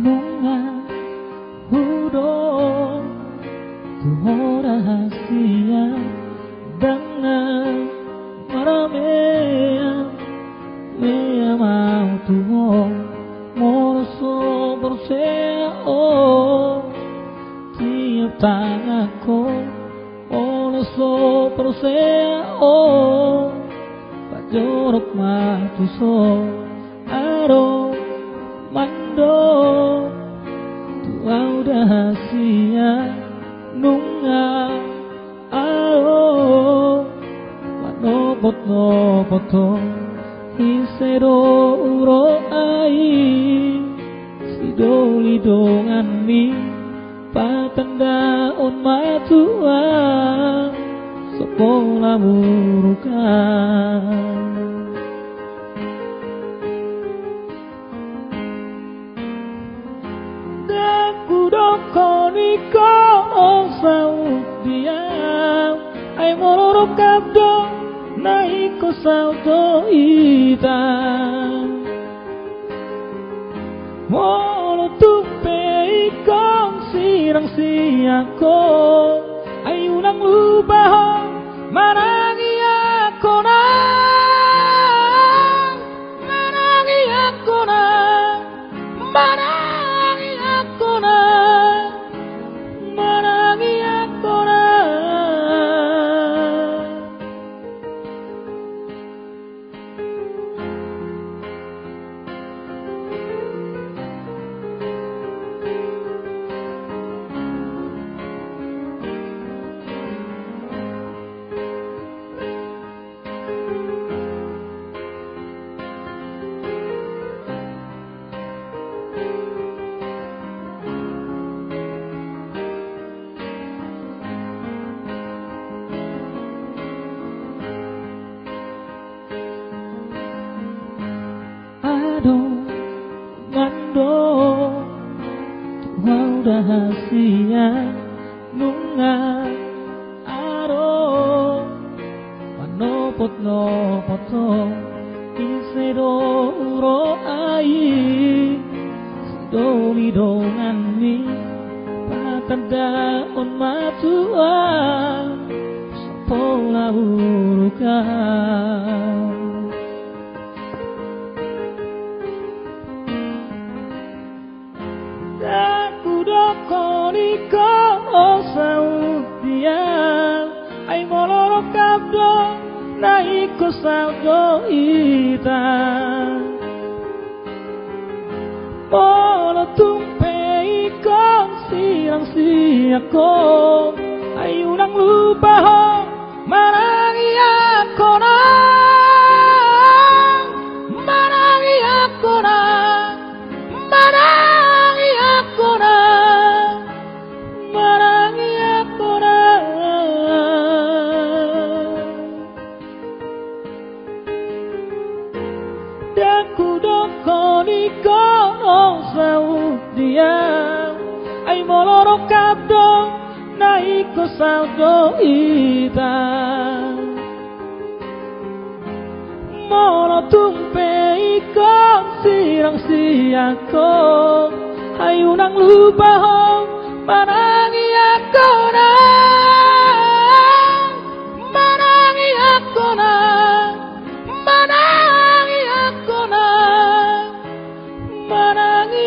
nunga hudon tu rahasia dengan maramea mea mau tuho moroso berseo tiap tanganku moroso berseo pajorok matuso aro mando tuau rahasia nunga aro manopot no poto hisero uro ai sidoli dongan mi patanda on matua sepola murukan daku dokoniko saudia ai mororo kabdo naiko saudo ita molo tupe ikong sirang siako ayunang lubaho marangi ako na marangi ako na marangi ako na marangi ako na mando tuau rahasia nunga aro manopot no poto isero uro ai sidoli dongan mi patanda on matua sepola urukan daku dokoniko saudia ai moloro kabdo naiko saudo ita molo tumpe ikong sirang siako ayunang lupaho marangi ako na marangi ako na marangi ako na marangi ako na daku dokoniko saudia ay moloro kabdo naiko saudo ita molo tumpe ikong sirang siako ayunang lupaho marangi ako na marangi ako na marangi ako na marangi